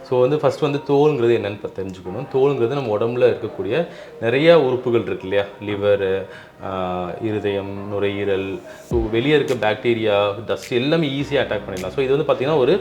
So வந்து first வந்து தோலுங்கிறது என்னென்னு தெரிஞ்சுக்கணும். தோலுங்கிறது நம்ம உடம்புல இருக்கக்கூடிய நிறையா உறுப்புகள் இருக்கு இல்லையா, லிவரு, இருதயம், நுரையீரல், ஸோ வெளியே இருக்க பாக்டீரியா, டஸ்ட் எல்லாமே ஈஸியாக அட்டாக் பண்ணிடலாம். ஸோ இது வந்து பார்த்திங்கன்னா ஒரு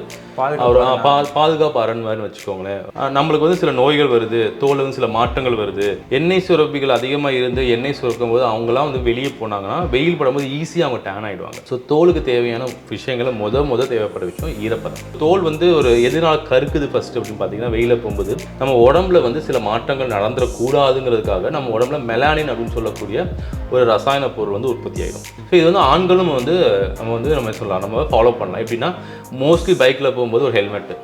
பாதுகாப்பு அரண் மாதிரி வச்சுக்கோங்களேன். நம்மளுக்கு வந்து சில நோய்கள் வருது, தோல் வந்து சில மாற்றங்கள் வருது. எண்ணெய் சுரப்பிகள் அதிகமாக இருந்து எண்ணெய் சுரக்கும் போது அவங்களாம் வந்து வெளியே போனாங்கன்னா வெயில் படும்போது ஈஸியாக அவங்க டேன் ஆகிடுவாங்க. ஸோ தோலுக்கு தேவையான விஷயங்களை முத தேவைப்பட விஷயம் ஈரப்பதம். தோல் வந்து ஒரு எதனால் கருக்குது ஃபஸ்ட்டு அப்படின்னு பார்த்தீங்கன்னா, வெயில போகும்போது நம்ம உடம்புல வந்து சில மாற்றங்கள் நடந்துடக்கூடாதுங்கிறதுக்காக நம்ம உடம்புல மெலானின் அப்படின்னு சொல்லக்கூடிய ஒரு ரசாயன பொருள் வந்து உற்பத்தி ஆகிடும். ஸோ இது வந்து ஆண்களும் வந்து நம்ம சொல்லலாம், நம்ம ஃபாலோ பண்ணலாம். எப்படின்னா, மோஸ்ட்லி பைக்கில் போகும்போது ஒரு ஹெல்மெட்டு,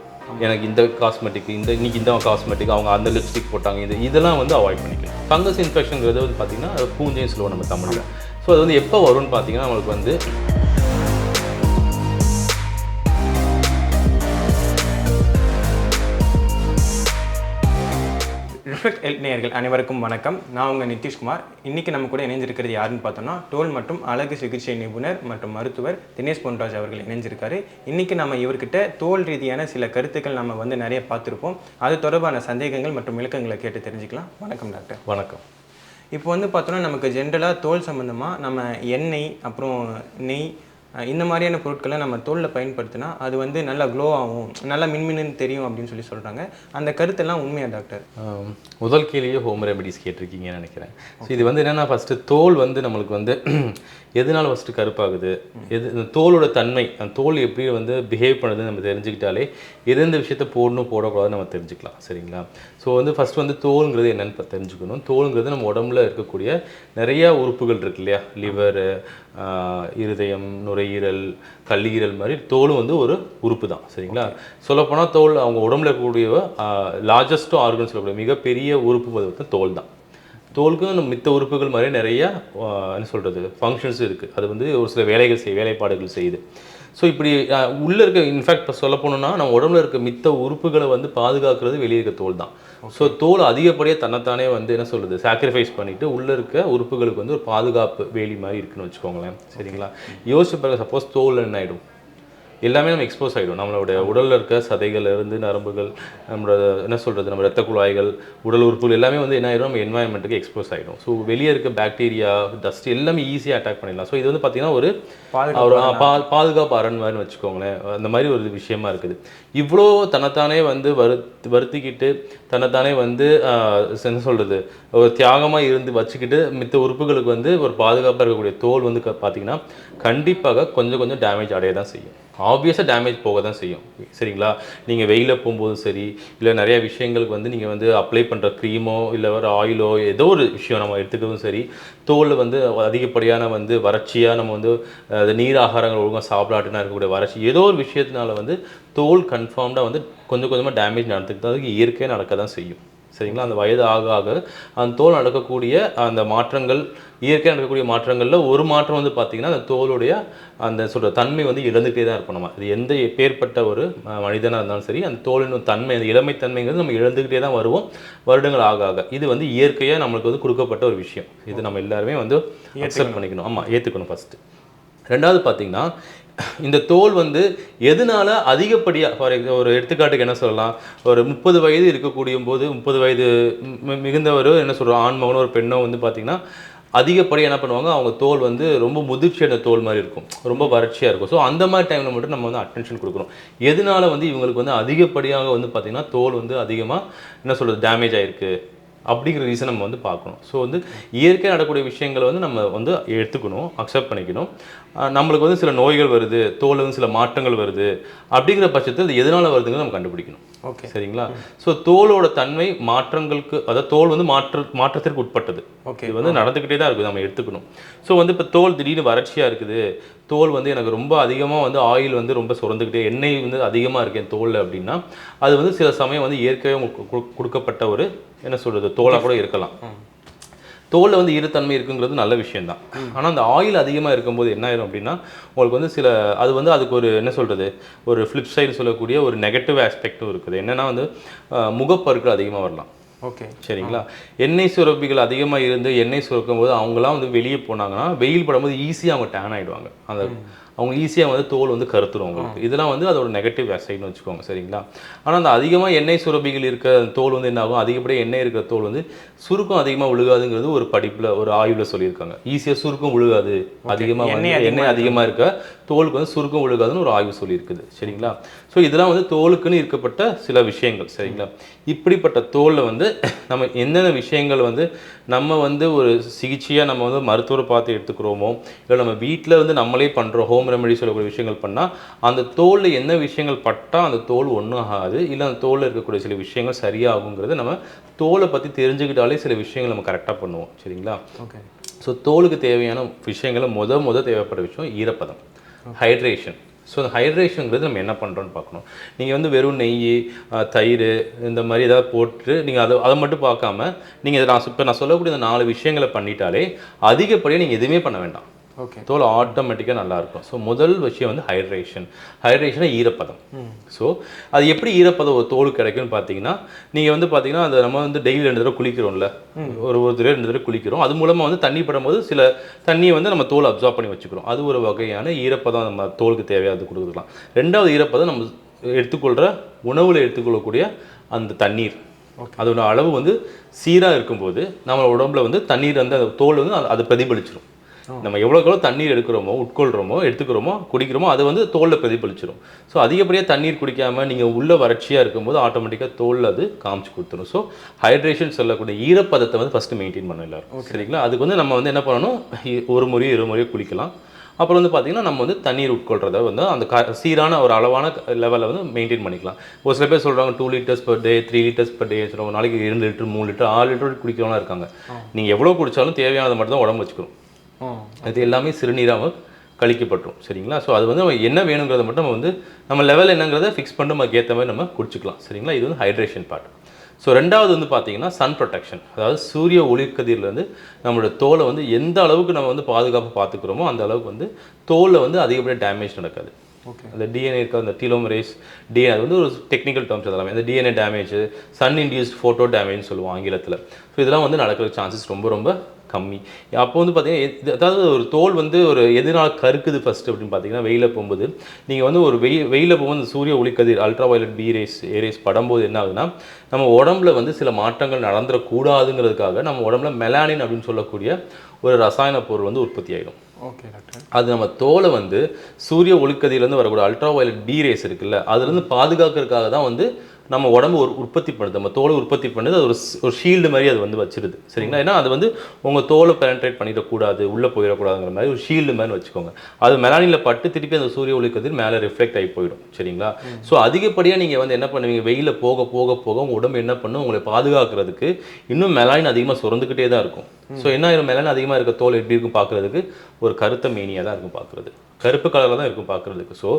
எனக்கு இந்த காஸ்மெட்டிக், இன்னைக்கு இந்த காஸ்மெட்டிக், அவங்க அந்த லிப்ஸ்டிக் போட்டாங்க, இதெல்லாம் வந்து அவாய்ட் பண்ணிக்கலாம். ஃபங்கஸ் இன்ஃபெக்ஷன்ங்கிறது வந்து பார்த்திங்கன்னா பூஞ்சைன்னு சொல்லுவோம் நம்ம தமிழில். ஸோ அது வந்து எப்போ வரும்னு பார்த்தீங்கன்னா, நம்மளுக்கு வந்து ரிஃப்ளெக்ட் நேயர்கள் அனைவருக்கும் வணக்கம். நான் உங்கள் நிதிஷ் குமார். இன்றைக்கி நம்ம கூட இணைஞ்சிருக்கிறது யாருன்னு பார்த்தோம்னா, தோல் மற்றும் அழகு சிகிச்சை நிபுணர் மற்றும் மருத்துவர் தினேஷ் பொன்ராஜ் அவர்கள் இணைஞ்சிருக்காரு. இன்றைக்கி நம்ம இவர்கிட்ட தோல் ரீதியான சில கருத்துக்கள் நம்ம வந்து நிறைய பார்த்துருப்போம். அது தொடர்பான சந்தேகங்கள் மற்றும் விளக்கங்களை கேட்டு தெரிஞ்சுக்கலாம். வணக்கம் டாக்டர். வணக்கம். இப்போ வந்து பார்த்தோன்னா, நமக்கு ஜென்ரலாக தோல் சம்மந்தமாக நம்ம எண்ணெய், அப்புறம் நெய், இந்த மாதிரியான பொருட்களை நம்ம தோலில் பயன்படுத்தினா அது வந்து நல்லா க்ளோ ஆகும், நல்லா மின்மின்னு தெரியும் அப்படின்னு சொல்கிறாங்க. அந்த கருத்தெல்லாம் உண்மையா டாக்டர்? முதல் கேள்வியே ஹோம் ரெமெடிஸ் கேட்டிருக்கீங்கன்னு நினைக்கிறேன். ஸோ இது வந்து என்னென்னா, ஃபஸ்ட்டு தோல் வந்து நம்மளுக்கு வந்து எதனால் ஃபஸ்ட்டு கருப்பாகுது, இந்த தோலோட தன்மை, அந்த தோல் எப்படி வந்து பிஹேவ் பண்ணுதுன்னு நம்ம தெரிஞ்சுக்கிட்டாலே எந்தெந்த விஷயத்த போடக்கூடாதுன்னு நம்ம தெரிஞ்சுக்கலாம். சரிங்களா? ஸோ வந்து ஃபஸ்ட் வந்து தோலுங்கிறது என்னென்னு தெரிஞ்சுக்கணும். தோலுங்கிறது நம்ம உடம்புல இருக்கக்கூடிய நிறையா உறுப்புகள் இருக்கு இல்லையா, லிவரு, இருதயம், நுரையீரல், கல்லீரல் மாதிரி தோலும் வந்து ஒரு உறுப்பு தான். சரிங்களா? சொல்லப்போனால் தோல் அவங்க உடம்புல இருக்கக்கூடிய லார்ஜஸ்ட் ஆர்கன் சொல்லக்கூடிய மிகப்பெரிய உறுப்பு வந்து தோல் தான். தோலுக்கும் நம்ம மித்த உறுப்புகள் மாதிரி நிறையா என்ன சொல்கிறது ஃபங்க்ஷன்ஸ் இருக்குது. அது வந்து ஒரு சில வேலைப்பாடுகள் செய்யுது. ஸோ இப்படி உள்ளே இருக்க, இன்ஃபேக்ட் இப்போ சொல்ல போனோம்னா, நம்ம உடம்புல இருக்க மித்த உறுப்புகளை வந்து பாதுகாக்கிறது வெளியே இருக்க தோல் தான். ஸோ தோல் அதிகப்படியாக தன்னைத்தானே வந்து என்ன சொல்கிறது சாக்ரிஃபைஸ் பண்ணிவிட்டு உள்ளே இருக்க உறுப்புகளுக்கு வந்து ஒரு பாதுகாப்பு வேலி மாதிரி இருக்குன்னு வச்சுக்கோங்களேன். சரிங்களா? யோசிச்சு பாருங்க, சப்போஸ் தோல் என்ன ஆகிடும், எல்லாமே நம்ம எக்ஸ்போஸ் ஆகிடும். நம்மளோட உடலில் இருக்க சதைகள் இருந்து நரம்புகள், நம்மளோட என்ன சொல்கிறது நம்ம ரத்த குழாய்கள், உடல் உறுப்புகள் எல்லாமே வந்து என்ன ஆகிடும், நம்ம என்வாயன்மெண்ட்டுக்கு எக்ஸ்போஸ் ஆகிடும். ஸோ வெளியே இருக்க பாக்டீரியா, டஸ்ட் எல்லாமே ஈஸியாக அட்டாக் பண்ணிடலாம். ஸோ இது வந்து பார்த்திங்கன்னா ஒரு பாதுகாப்பு அரண் மாதிரி வச்சுக்கோங்களேன். அந்த மாதிரி ஒரு விஷயமா இருக்குது. இவ்வளோ தன்னைத்தானே வந்து வருத்திக்கிட்டு தன்னைத்தானே வந்து என்ன சொல்கிறது ஒரு தியாகமாக இருந்து வச்சுக்கிட்டு மித்த உறுப்புகளுக்கு வந்து ஒரு பாதுகாப்பாக இருக்கக்கூடிய தோல் வந்து பார்த்திங்கன்னா கண்டிப்பாக கொஞ்சம் டேமேஜ் அடைய தான் செய்யும். ஆப்வியஸாக டேமேஜ் போக தான் செய்யும். சரிங்களா? நீங்கள் வெயிலில் போகும்போதும் சரி, இல்லை நிறையா விஷயங்களுக்கு வந்து நீங்கள் வந்து அப்ளை பண்ணுற க்ரீமோ இல்லை ஒரு ஆயிலோ ஏதோ ஒரு விஷயம் நம்ம எடுத்துக்கிறதும் சரி, தோலில் வந்து அதிகப்படியான வந்து வறட்சியாக நம்ம வந்து நீர் ஆகாரங்கள் ஒழுங்காக சாப்பிடாட்டுனா இருக்கக்கூடிய வறட்சி ஏதோ ஒரு விஷயத்தினால வந்து தோல் கன்ஃபார்ம்டாக வந்து கொஞ்சமாக டேமேஜ் நடந்துக்கிட்டு அதுக்கு இயற்கையாக நடக்க தான் செய்யும். சரிங்களா? அந்த வயது ஆக அந்த தோல் நடக்கக்கூடிய அந்த மாற்றங்கள், இயற்கையாக நடக்கக்கூடிய மாற்றங்களில் ஒரு மாற்றம் வந்து பார்த்திங்கன்னா, அந்த தோலுடைய அந்த சொல்கிற தன்மை வந்து இழந்துகிட்டே தான் இருப்போம். நம்ம அது எந்த எப்பேற்பட்ட ஒரு மனிதனாக இருந்தாலும் சரி, அந்த தோலின் தன்மை, அந்த இளமைத்தன்மைங்கிறது நம்ம இழந்துக்கிட்டே தான் வருவோம் வருடங்கள் ஆக. இது வந்து இயற்கையாக நம்மளுக்கு வந்து கொடுக்கப்பட்ட ஒரு விஷயம். இது நம்ம எல்லாருமே வந்து அக்செப்ட் பண்ணிக்கணும். ஆமாம், ஏற்றுக்கணும் ஃபஸ்ட்டு. ரெண்டாவது பார்த்திங்கன்னா, இந்த தோல் வந்து எதனால அதிகப்படியாக, ஒரு எடுத்துக்காட்டுக்கு என்ன சொல்லலாம், ஒரு 30 வயது இருக்கக்கூடிய போது 30 வயது மிகுந்தவர் என்ன சொல்கிறோம், ஆண்மகனோ ஒரு பெண்ணோ வந்து பார்த்திங்கன்னா அதிகப்படியாக என்ன பண்ணுவாங்க, அவங்க தோல் வந்து ரொம்ப முதிர்ச்சியான தோல் மாதிரி இருக்கும், ரொம்ப வறட்சியாக இருக்கும். ஸோ அந்த மாதிரி டைமில் மட்டும் நம்ம வந்து அட்டென்ஷன் கொடுக்கணும். எதனால வந்து இவங்களுக்கு வந்து அதிகப்படியாக வந்து பார்த்திங்கன்னா தோல் வந்து அதிகமாக என்ன சொல்கிறது டேமேஜ் ஆகிருக்கு அப்படிங்கிற ரீசன் நம்ம வந்து பார்க்கணும். ஸோ வந்து இயற்கையாக நடக்கக்கூடிய விஷயங்களை வந்து நம்ம வந்து எடுத்துக்கணும், அக்செப்ட் பண்ணிக்கணும். நம்மளுக்கு வந்து சில நோய்கள் வருது, தோல் வந்து சில மாற்றங்கள் வருது அப்படிங்கிற பட்சத்தில் அது எதனால் வருதுங்கிறது நம்ம கண்டுபிடிக்கணும். ஓகே, சரிங்களா? ஸோ தோலோட தன்மை மாற்றங்களுக்கு, அதாவது தோல் வந்து மாற்றத்திற்கு உட்பட்டது. ஓகே, இது வந்து நடந்துக்கிட்டே தான் இருக்குது, நம்ம எடுத்துக்கணும். ஸோ வந்து இப்போ தோல் திடீர்னு வறட்சியாக இருக்குது, தோல் வந்து எனக்கு ரொம்ப அதிகமாக வந்து ஆயில் வந்து ரொம்ப சுரந்துக்கிட்டே, எண்ணெய் வந்து அதிகமாக இருக்கு என் தோலில் அப்படின்னா, அது வந்து சில சமயம் வந்து இயற்கையாக கொடுக்கப்பட்ட ஒரு என்ன சொல்கிறது தோலாக கூட இருக்கலாம். தோலில் வந்து ஈரத்தன்மை இருக்குங்கிறது நல்ல விஷயந்தான். ஆனால் அந்த ஆயில் அதிகமாக இருக்கும்போது என்ன ஆயிரும் அப்படின்னா, உங்களுக்கு வந்து சில அது வந்து அதுக்கு ஒரு என்ன சொல்கிறது ஒரு ஃப்ளிப் சைடு சொல்லக்கூடிய ஒரு நெகட்டிவ் ஆஸ்பெக்டும் இருக்குது. என்னென்னா வந்து முகப்பருக்கள் அதிகமாக வரலாம். ஓகே, சரிங்களா? எண்ணெய் சுரப்பிகள் அதிகமாக இருந்து எண்ணெய் சுரக்கும் போது அவங்களாம் வந்து வெளியே போனாங்கன்னா வெயில் படும்போது ஈஸியாக அவங்க டேன் ஆகிடுவாங்க. அவங்க ஈஸியாக வந்து தோல் வந்து கருத்துரும் உங்களுக்கு. இதெல்லாம் வந்து அதோட நெகட்டிவ் சைடுன்னு வச்சுக்கோங்க, சரிங்களா? ஆனால் அந்த அதிகமாக எண்ணெய் சுரப்பிகள் இருக்க தோல் வந்து என்ன ஆகும், அதிகப்படியாக எண்ணெய் இருக்கிற தோல் வந்து சுருக்கம் அதிகமாக விழுகாதுங்கிறது ஒரு படிப்பில் ஒரு ஆய்வில் சொல்லியிருக்காங்க. ஈஸியாக சுருக்கம் விழுகாது, அதிகமாக எண்ணெய் அதிகமாக இருக்க தோலுக்கு வந்து சுருக்கம் விழுகாதுன்னு ஒரு ஆய்வு சொல்லியிருக்குது, சரிங்களா? ஸோ இதெல்லாம் வந்து தோலுக்குன்னு இருக்கப்பட்ட சில விஷயங்கள், சரிங்களா? இப்படிப்பட்ட தோலில் வந்து நம்ம என்னென்ன விஷயங்கள் வந்து நம்ம வந்து ஒரு சிகிச்சையாக நம்ம வந்து மருத்துவரை பார்த்து எடுத்துக்கிறோமோ, இல்லை நம்ம வீட்டில் வந்து நம்மளே பண்ணுறோம் ஹோம் ரெமெடி சொல்லக்கூடிய விஷயங்கள் பண்ணால் அந்த தோலில் என்ன விஷயங்கள் பட்டால் அந்த தோல் ஒன்றும் ஆகாது, இல்லை அந்த தோலில் இருக்கக்கூடிய சில விஷயங்கள் சரியாகுங்கிறது நம்ம தோலை பற்றி தெரிஞ்சுக்கிட்டாலே சில விஷயங்கள் நம்ம கரெக்டாக பண்ணுவோம், சரிங்களா? ஓகே. ஸோ தோலுக்கு தேவையான விஷயங்களை முத தேவைப்படுற விஷயம் ஈரப்பதம், ஹைட்ரேஷன். ஸோ அந்த ஹைட்ரேஷனுங்கிறது நம்ம என்ன பண்ணுறோன்னு பார்க்கணும். நீங்கள் வந்து வெறும் நெய், தயிர் இந்த மாதிரி ஏதாவது போட்டு நீங்கள் அதை மட்டும் பார்க்காம நீங்கள் இதை நான் சொல்லக்கூடிய இந்த 4 விஷயங்களை பண்ணிட்டாலே அதிகப்படியாக நீங்கள் எதுவுமே பண்ண வேண்டாம். ஓகே. தோல் ஆட்டோமேட்டிக்காக நல்லாயிருக்கும். ஸோ முதல் விஷயம் வந்து ஹைட்ரேஷனை ஈரப்பதம். ஸோ அது எப்படி ஈரப்பதம் ஒரு தோல் கிடைக்கும்னு பார்த்தீங்கன்னா, நீங்கள் வந்து பார்த்தீங்கன்னா அந்த நம்ம வந்து டெய்லி 2 தடவை குளிக்கிறோம்ல, ஒரு தடவை 2 தடவை குளிக்கிறோம். அது மூலமாக வந்து தண்ணி படும்போது சில தண்ணியை வந்து நம்ம தோல் அப்சார்ப் பண்ணி வச்சுக்கிறோம். அது ஒரு வகையான ஈரப்பதம் நம்ம தோலுக்கு தேவையானது கொடுக்கலாம். 2வது ஈரப்பதம் நம்ம எடுத்துக்கொள்கிற உணவில் எடுத்துக்கொள்ளக்கூடிய அந்த தண்ணீர், அதோட அளவு வந்து சீராக இருக்கும்போது நம்ம உடம்புல வந்து தண்ணீர் வந்து அந்த தோல் வந்து அது பிரதிபலிச்சிடும். நம்ம எவ்வளோக்கு தண்ணீர் எடுக்கிறோமோ, உட்கொள்கிறோமோ, எடுத்துக்கிறோமோ, குடிக்கிறோமோ அது வந்து தோலில் பிரதிபலிச்சிடும். ஸோ அதிகப்படியாக தண்ணீர் குடிக்காமல் நீங்கள் உள்ள வறட்சியாக இருக்கும்போது ஆட்டோமேட்டிக்காக தோலில் அது காமிச்சு கொடுத்துரும். ஸோ ஹைட்ரேஷன் சொல்லக்கூடிய ஈரப்பதத்தை வந்து ஃபஸ்ட்டு மெயின்டைன் பண்ண எல்லாரும், சரிங்களா? அதுக்கு வந்து நம்ம வந்து என்ன பண்ணணும், ஒரு முறையோ 2 முறையோ குளிக்கலாம். அப்புறம் வந்து பார்த்திங்கன்னா நம்ம வந்து தண்ணீர் உட்கொள்கிறத வந்து அந்த சீரான ஒரு அளவான லெவலில் வந்து மெயின்டைன் பண்ணிக்கலாம். ஒரு சில பேர் சொல்கிறாங்க 2 liters per day, 3 liters per day சொல்லுவாங்க. நாளைக்கு 2 லிட்டர் 3 லிட்டர் 6 லிட்டர் குடிக்கிறவங்களாம் இருக்காங்க. நீங்கள் எவ்வளோ குடித்தாலும் தேவையானதை மட்டும் தான் உடம்பு வச்சுக்கணும். அது எல்லாமே சிறுநீராக கழிக்கப்பட்டுரும், சரிங்களா? ஸோ அது வந்து நம்ம என்ன வேணுங்கிறத மட்டும் நம்ம லெவல் என்னங்கிறத ஃபிக்ஸ் பண்ணிட்டு நமக்கு ஏற்ற மாதிரி நம்ம குடிச்சிக்கலாம், சரிங்களா? இது வந்து ஹைட்ரேஷன் பார்ட். ஸோ 2வது வந்து பார்த்தீங்கன்னா சன் ப்ரொடெக்ஷன், அதாவது சூரிய ஒளிக்கதிர்லேருந்து நம்மளோட தோலை வந்து எந்த அளவுக்கு நம்ம வந்து பாதுகாப்பு பார்த்துக்கிறோமோ அந்த அளவுக்கு வந்து தோலில் வந்து அதிகப்படியாக டேமேஜ் நடக்காது. அந்த டிஎன்ஏ இருக்க அந்த டீலோமரேஸ் டிஎன்ஏ அது வந்து ஒரு டெக்னிக்கல் டேர்ம்ஸ் அதெல்லாமே. அந்த DNA damage, sun induced photo டேமேஜ்னு சொல்லுவோம் ஆங்கிலத்தில். ஸோ இதெல்லாம் வந்து நடக்கிற சான்சஸ் ரொம்ப ரொம்ப கம்மி. அப்போ வந்து பார்த்தீங்கன்னா அதாவது ஒரு தோல் வந்து ஒரு எதனால் கருக்குது ஃபஸ்ட்டு அப்படின்னு பார்த்தீங்கன்னா, வெயிலில் போகும்போது நீங்கள் வந்து ஒரு வெயிலில் போகும்போது இந்த சூரிய ஒளிக்கதிர் ultra violet B rays A rays படும்போது என்ன ஆகுதுன்னா, நம்ம உடம்புல வந்து சில மாற்றங்கள் நடந்துடக்கூடாதுங்கிறதுக்காக நம்ம உடம்புல மெலானின் அப்படின்னு சொல்லக்கூடிய ஒரு ரசாயன பொருள் வந்து உற்பத்தி ஆகிடும். Okay doctor. அது நம்ம தோலை வந்து சூரிய ஒளிக்கதிர்லேருந்து வரக்கூடிய அல்ட்ரா வயலட் பி ரேஸ் இருக்குல்ல, அதுலேருந்து பாதுகாக்கிறதுக்காக தான் வந்து நம்ம உடம்பு உற்பத்தி பண்ணுது, நம்ம தோலை உற்பத்தி பண்ணுது. அது ஒரு ஷீல்டு மாதிரி அது வந்து வச்சிருது, சரிங்களா? ஏன்னா அது வந்து உங்கள் தோலை பெனட்ரேட் பண்ணிடக்கூடாது, உள்ளே போயிடக்கூடாதுங்கிற மாதிரி ஒரு ஷீல்டு மாதிரி வச்சுக்கோங்க. அது மெலானியில் பட்டு திருப்பி அந்த சூரிய ஒளிக்கதிர் மேலே ரிஃப்ளெக்ட் ஆகி போயிடும், சரிங்களா? ஸோ அதிகப்படியாக நீங்கள் வந்து என்ன பண்ணுவீங்க, வெயிலில் போக போக போக உங்கள் உடம்பு என்ன பண்ணும், உங்களை பாதுகாக்கிறதுக்கு இன்னும் மெலானின் அதிகமாக சுரந்துக்கிட்டே தான் இருக்கும். ஸோ என்ன ஆயிரும், மெலானின் அதிகமாக இருக்க தோல் எப்படி இருக்கும் பார்க்குறதுக்கு, ஒரு கருத்த மேனியாக தான் இருக்கும் பார்க்குறது, கருப்பு கலரில் தான் இருக்கும் பார்க்குறதுக்கு. ஸோ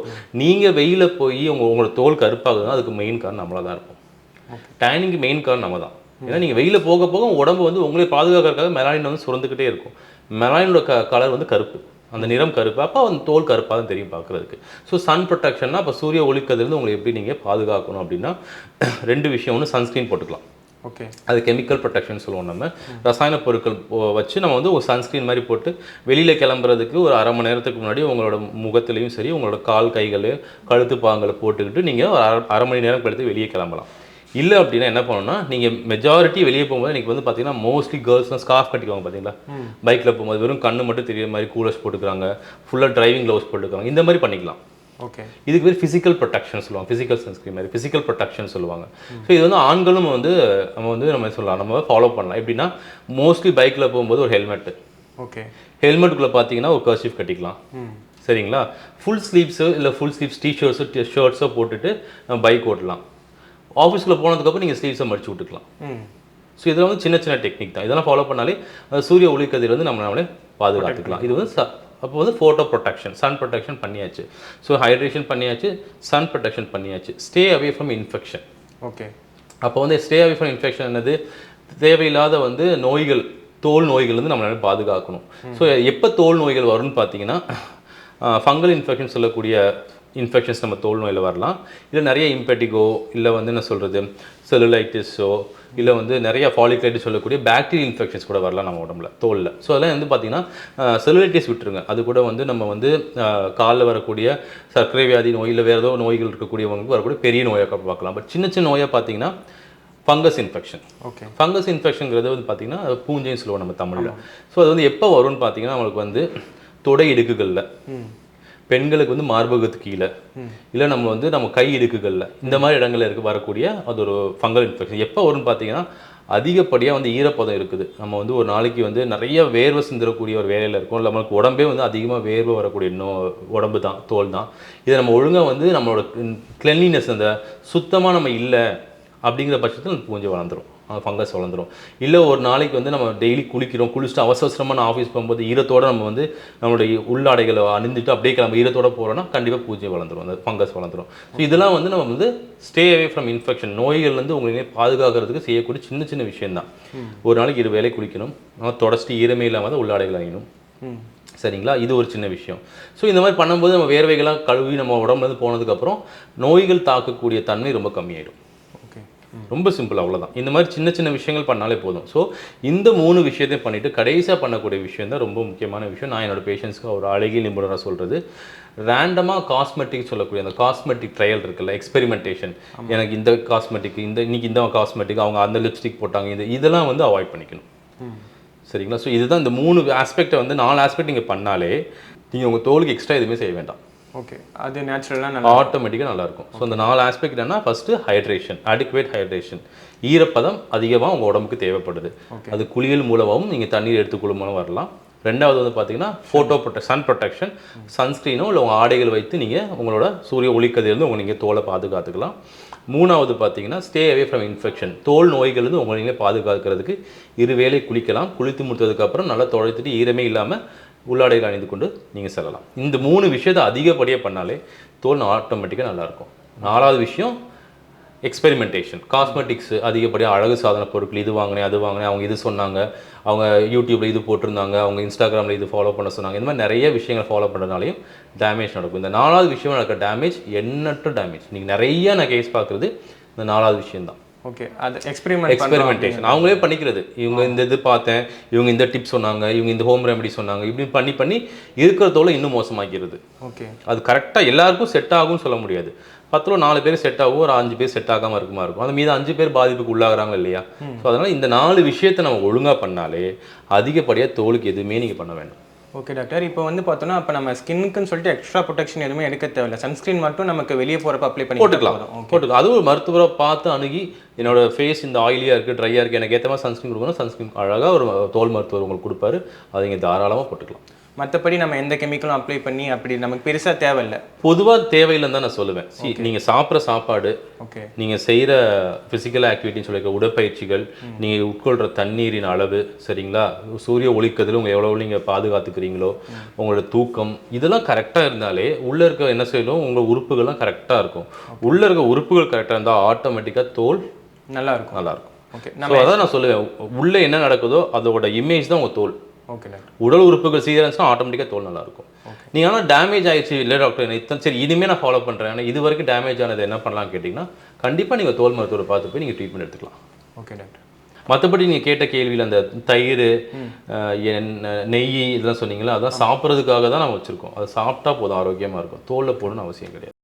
நீங்கள் வெயிலில் போய் உங்களோட தோல் கருப்பாகுதுன்னா அதுக்கு மெயின் காரணம் நம்மளாக தான் இருக்கும். டேனிங்கு மெயின் காரணம் நம்ம தான். ஏன்னா நீங்கள் வெயிலில் போக போக உடம்பு வந்து உங்களே பாதுகாக்கிறதுக்காக மெலானின் வந்து சுரந்துக்கிட்டே இருக்கும். மெலானினோட கலர் வந்து கருப்பு, அந்த நிறம் கருப்பு, அப்போ அந்த தோல் கருப்பாக தான் தெரியும் பார்க்குறதுக்கு. ஸோ சன் ப்ரொடெக்ஷன்னா அப்போ சூரிய ஒளிக்கதிலிருந்து உங்களை எப்படி நீங்கள் பாதுகாக்கணும் அப்படின்னா 2 விஷயம். ஒன்று சன்ஸ்க்ரீன் போட்டுக்கலாம். ஓகே. அது கெமிக்கல் ப்ரொடெக்ஷன் சொல்லுவோம். நம்ம ரசாயன பொருட்கள் வச்சு நம்ம வந்து ஒரு சன்ஸ்க்ரீன் மாதிரி போட்டு வெளியில் கிளம்புறதுக்கு ஒரு அரை மணி நேரத்துக்கு முன்னாடி உங்களோட முகத்துலேயும் சரி, உங்களோட கால் கைகள் கழுத்து பாங்களை போட்டுக்கிட்டு நீங்கள் அரை மணி நேரம் கழித்து வெளியே கிளம்பலாம். இல்லை அப்படின்னா என்ன பண்ணணும்னா, நீங்கள் மெஜாரிட்டி வெளியே போகும்போது எனக்கு வந்து பார்த்தீங்கன்னா மோஸ்ட்லி கேர்ள்ஸ்லாம் ஸ்கார்ஃப் கட்டிக்குவாங்க பார்த்தீங்களா, பைக்கில் போகும்போது வெறும் கண்ணு மட்டும் தெரியுற மாதிரி கூலர்ஸ் போட்டுக்கிறாங்க, ஃபுல்லாக டிரைவிங் க்ளவுஸ் போட்டுக்கிறாங்க. இந்த மாதிரி பண்ணிக்கலாம். ஓகே. இதுக்கு பேர் ஃபிசிக்கல் ப்ரொடெக்ஷன் சொல்லுவாங்க, ஃபிசிக்கல் சன்ஸ்க்ரீன் மாதிரி ஃபிசிக்கல் ப்ரொடெக்ஷன் சொல்லுவாங்க. ஸோ இது வந்து ஆண்களும் வந்து நம்ம சொல்லலாம், நம்ம ஃபாலோ பண்ணலாம். எப்படின்னா மோஸ்ட்லி பைக்கில் போகும்போது ஒரு ஹெல்மெட்டு, ஓகே, ஹெல்மெட்டுக்குள்ளே பார்த்தீங்கன்னா ஒரு கர்ச்சீஃப் கட்டிக்கலாம், சரிங்களா? ஃபுல் ஸ்லீவ்ஸோ இல்லை ஃபுல் ஸ்லீவ்ஸ் ஷர்ட்ஸோ போட்டுட்டு நம்ம பைக் ஓட்டலாம். ஆஃபீஸில் போனதுக்கப்புறம் நீங்கள் ஸ்லீவ்ஸை மடிச்சு விட்டுக்கலாம். ஸோ இதெல்லாம் வந்து சின்ன சின்ன டெக்னிக் தான். இதெல்லாம் ஃபாலோ பண்ணாலே சூரிய ஒளிக்கதிர் வந்து நம்மளே பாதுகாத்துக்கலாம். இது வந்து அப்போ வந்து ஃபோட்டோ ப்ரொடெக்ஷன், சன் ப்ரொடெக்ஷன் பண்ணியாச்சு. ஸோ ஹைட்ரேஷன் பண்ணியாச்சு, சன் ப்ரொடெக்ஷன் பண்ணியாச்சு. Stay away from infection. Okay. அப்போ வந்து ஸ்டே அவே ஃப்ரம் இன்ஃபெக்ஷன் என்னது, தேவையில்லாத வந்து நோய்கள், தோல் நோய்கள் வந்து நம்மளால பாதுகாக்கணும். ஸோ எப்போ தோல் நோய்கள் வரும்னு பார்த்தீங்கன்னா, ஃபங்கல் இன்ஃபெக்ஷன் சொல்லக்கூடிய இன்ஃபெக்ஷன்ஸ் நம்ம தோல் நோயில் வரலாம். இல்லை நிறைய இம்பெட்டிகோ, இல்லை வந்து என்ன சொல்கிறது செல்லுலைட்டிஸோ, இல்லை வந்து நிறைய ஃபாலிகுலைட்டிஸ் சொல்லக்கூடிய பாக்டீரியல் இன்ஃபெக்ஷன்ஸ் கூட வரலாம் நம்ம உடம்புல தோலில். ஸோ அதெல்லாம் வந்து பார்த்திங்கன்னா செல்லுலைட்டிஸ் விட்டுருங்க. அது கூட வந்து நம்ம வந்து காலில் வரக்கூடிய சர்க்கரை வியாதி நோய், இல்லை வேறு ஏதோ நோய்கள் இருக்கக்கூடியவங்களுக்கு வரக்கூடிய பெரிய நோயாக பார்க்கலாம். பட் சின்ன சின்ன நோயாக பார்த்திங்கன்னா ஃபங்கஸ் இன்ஃபெக்ஷன். ஓகே, ஃபங்கஸ் இன்ஃபெக்ஷனுங்கிறது வந்து பார்த்திங்கன்னா பூஞ்சைன்னு சொல்லுவோம் நம்ம தமிழில். ஸோ அது வந்து எப்போ வரும்னு பார்த்திங்கன்னா நம்மளுக்கு வந்து தொடை இடுக்குகளில், பெண்களுக்கு வந்து மார்பகத்துக்கு கீழே, இல்லை நம்ம கை இடுக்குகளில், இந்த மாதிரி இடங்களில் வரக்கூடிய அது ஒரு ஃபங்கல் இன்ஃபெக்ஷன். எப்போ வரும்னு பார்த்தீங்கன்னா அதிகப்படியாக வந்து ஈரப்பதம் இருக்குது, நம்ம வந்து ஒரு நாளைக்கு வந்து நிறைய வேர்வை சிந்தரக்கூடிய ஒரு வேலையில் இருக்கும், இல்லை நம்மளுக்கு உடம்பே வந்து அதிகமாக வேர்வை வரக்கூடிய உடம்பு தான், தோல் தான். இதை நம்ம ஒழுங்காக வந்து நம்மளோட கிளென்லினஸ், அந்த சுத்தமாக நம்ம இல்லை அப்படிங்கிற பட்சத்தில் பூஞ்சை வளர்ந்துடும், ஃபங்கஸ் வளர்ந்துடும். இல்லை ஒரு நாளைக்கு வந்து நம்ம டெய்லி குளிச்சுட்டு அவசரமாக நான் ஆஃபீஸ் போகும்போது ஈரத்தோடு நம்ம வந்து நம்மளுடைய உள்ளாடைகளை அணிந்துட்டு அப்படியே நம்ம ஈரத்தோடு போகிறோன்னா கண்டிப்பாக பூஞ்சை வளர்ந்துடும், அந்த ஃபங்கஸ் வளர்ந்துடும். ஸோ இதெல்லாம் வந்து நம்ம வந்து ஸ்டே அவே ஃப்ரம் இன்ஃபெக்ஷன், நோய்கள்லேருந்து உங்களை பாதுகாக்கிறதுக்கு செய்யக்கூடிய சின்ன சின்ன விஷயந்தான். ஒரு நாளைக்கு 2 வேளை குளிக்கணும், தொடச்சிட்டு ஈரமே இல்லாமல் உள்ளாடைகள் அணியணும், சரிங்களா? இது ஒரு சின்ன விஷயம். ஸோ இந்த மாதிரி பண்ணும்போது நம்ம வேர்வைகளாக கழுவி நம்ம உடம்புலேருந்து போனதுக்கப்புறம் நோய்கள் தாக்கக்கூடிய தன்மை ரொம்ப கம்மியாயிடும். ரொம்ப சிம்பிள், அவ்வளோதான். இந்த மாதிரி சின்ன சின்ன விஷயங்கள் பண்ணாலே போதும். ஸோ இந்த 3 விஷயத்தையும் பண்ணிவிட்டு கடைசியாக பண்ணக்கூடிய விஷயம் தான் ரொம்ப முக்கியமான விஷயம். நான் என்னோடய பேஷண்ட்ஸ்க்கு ஒரு அழகிய நிபுணராக சொல்கிறது, ரேண்டமாக காஸ்மெட்டிக் சொல்லக்கூடிய அந்த காஸ்மெட்டிக் ட்ரையல் இருக்குல்ல, எக்ஸ்பெரிமெண்டேஷன். எனக்கு இந்த காஸ்மெட்டிக், இன்னைக்கு இந்த காஸ்மெட்டிக், அவங்க அந்த லிப்ஸ்டிக் போட்டாங்க, இதெல்லாம் வந்து அவாய்ட் பண்ணிக்கணும், சரிங்களா? ஸோ இதுதான் இந்த 3 ஆஸ்பெக்டை வந்து 4 ஆஸ்பெக்ட் நீங்கள் பண்ணாலே நீங்கள் உங்கள் தோலுக்கு எக்ஸ்ட்ரா எதுவுமே செய்ய வேண்டாம். ஓகே, அது நேச்சுரலாக ஆட்டோமேட்டிக்காக நல்லாயிருக்கும். ஸோ அந்த 4 ஆஸ்பெக்ட் என்னன்னா, ஃபஸ்ட்டு ஹைட்ரேஷன், அடிக்குவேட் ஹைட்ரேஷன், ஈரப்பதம் அதிகமாக உங்கள் உடம்புக்கு தேவைப்படுது. அது குளியல் மூலமாகவும் நீங்கள் தண்ணீர் எடுத்துக்கொள்ளும் மூலம் வரலாம். 2வது வந்து பார்த்தீங்கன்னா சன் ப்ரொடெக்ஷன், சன்ஸ்க்ரீனோ இல்லை உங்கள் ஆடைகள் வைத்து நீங்கள் உங்களோட சூரிய ஒளிக்கதிலிருந்து நீங்கள் தோலை பாதுகாத்துக்கலாம். 3வது பார்த்தீங்கன்னா ஸ்டே அவே ஃப்ரம் இன்ஃபெக்ஷன், தோல் நோய்களிலிருந்து உங்களை நீங்களே பாதுகாக்கிறதுக்கு 2 வேளை குளிக்கலாம். குளித்து முடித்ததுக்கப்புறம் நல்லா துடைத்துட்டு ஈரமே இல்லாமல் உள்ளாடைகள் அணிந்து கொண்டு நீங்கள் செல்லலாம். இந்த 3 விஷயத்தை அதிகப்படியாக பண்ணாலே தோல் ஆட்டோமேட்டிக்காக நல்லாயிருக்கும். 4வது விஷயம் எக்ஸ்பெரிமெண்டேஷன், காஸ்மெட்டிக்ஸ், அதிகப்படியாக அழகு சாதன பொருட்கள், இது வாங்கினேன் அது வாங்கினேன், அவங்க இது சொன்னாங்க, அவங்க யூடியூப்பில் இது போட்டிருந்தாங்க, அவங்க இன்ஸ்டாகிராமில் இது ஃபாலோ பண்ண சொன்னாங்க, இந்த மாதிரி நிறைய விஷயங்கள் ஃபாலோ பண்ணுறதுனாலையும் டேமேஜ் நடக்கும். இந்த 4வது விஷயம் நடக்கிற டேமேஜ் எண்ணற்ற டேமேஜ். நீங்கள் நிறைய நான் கேஸ் பார்க்குறது இந்த 4வது விஷயம்தான். ஓகே, அது எக்ஸ்பெரிமெண்டேஷன் அவங்களே பண்ணிக்கிறது. இவங்க இந்த இது பார்த்தேன், இவங்க இந்த டிப்ஸ் சொன்னாங்க, இவங்க இந்த ஹோம் ரெமெடி சொன்னாங்க, இப்படி பண்ணி இருக்கிறதோட இன்னும் மோசமாக்கிறது. ஓகே, அது கரெக்டாக எல்லாருக்கும் செட் ஆகும்னு சொல்ல முடியாது. 10ல் 4 பேர் செட் ஆகும், ஒரு 5 பேர் செட் ஆகாமல் இருக்கும். அந்த மீது 5 பேர் பாதிப்புக்கு உள்ளாகிறாங்க இல்லையா? ஸோ அதனால் இந்த 4 விஷயத்தை நம்ம ஒழுங்காக பண்ணாலே அதிகப்படியாக தோலுக்கு எதுவுமே நீங்கள் பண்ண வேண்டாம். ஓகே டாக்டர், இப்போ வந்து பார்த்தோன்னா அப்போ நம்ம ஸ்கின்னுக்குன்னு சொல்லிட்டு எக்ஸ்ட்ரா ப்ரொடெக்ஷன் எதுவுமே எடுக்க தேவையில்லை, சன்ஸ்க்ரீன் மட்டும் நமக்கு வெளியே போகிறப்ப அப்ளை பண்ணி போட்டுக்கலாம். அதுவும் ஒரு மருத்துவரை பார்த்து அணுகி, என்னோட ஃபேஸ் இந்த ஆயிலியாக இருக்குது, ட்ரையாக இருக்குது, எனக்கு ஏற்ற மாதிரி சன்ஸ்க்ரீன் கொடுக்கணும், சன்ஸ்க்ரீன் அழகாக ஒரு தோல் மருத்துவர் உங்களுக்கு கொடுப்பாரு, அதை நீங்கள் தாராளமாக போட்டுக்கலாம். மற்றபடி நம்ம எந்த கெமிக்கலும் அப்ளை பண்ணி அப்படி நமக்கு பெருசாக தேவையில்லை, பொதுவாக தேவையில்லைன்னு தான் நான் சொல்லுவேன். நீங்கள் சாப்பிட்ற சாப்பாடு, ஓகே, நீங்கள் செய்கிற ஃபிசிக்கல் ஆக்டிவிட்டின்னு சொல்லியிருக்க உடற்பயிற்சிகள், நீங்கள் உட்கொள்கிற தண்ணீரின் அளவு, சரிங்களா, சூரிய ஒளிக்கதில் உங்கள் எவ்வளோ நீங்கள் பாதுகாத்துக்கிறீங்களோ, உங்களோட தூக்கம், இதெல்லாம் கரெக்டாக இருந்தாலே உள்ளே இருக்க என்ன செய்யணும், உங்கள் உறுப்புகள்லாம் கரெக்டாக இருக்கும். உள்ளே இருக்க உறுப்புகள் கரெக்டாக இருந்தால் ஆட்டோமேட்டிக்காக தோல் நல்லாயிருக்கும். ஓகே, அதான் நான் சொல்லுவேன், உள்ளே என்ன நடக்குதோ அதோட இமேஜ் தான் உங்கள் தோல். ஓகே டாக்டர், உடல் உறுப்புகள் சீரன்ஸ்னா ஆட்டோமேட்டிக்காக தோல் நல்லாயிருக்கும். நீங்கள் ஆனால் டேமேஜ் ஆயிடுச்சு, இல்லை டாக்டர் சரி இனிமேல் நான் ஃபாலோ பண்ணுறேன், ஆனால் இது வரைக்கும் டேமேஜ் ஆனது என்ன பண்ணலாம் கேட்டிங்கன்னா, கண்டிப்பாக நீங்கள் தோல் மருத்துவரை பார்த்து போய் நீங்கள் ட்ரீட்மெண்ட் எடுத்துக்கலாம். Okay doctor. மற்றபடி நீங்கள் கேட்ட கேள்வியில் அந்த தயிர், நெய் இதெல்லாம் சொன்னீங்களா, அதெல்லாம் சாப்பிட்றதுக்காக தான் நம்ம வச்சுருக்கோம். அதை சாப்பிட்டா போதும், ஆரோக்கியமாக இருக்கும். தோலில் போடணும்னு அவசியம் கிடையாது.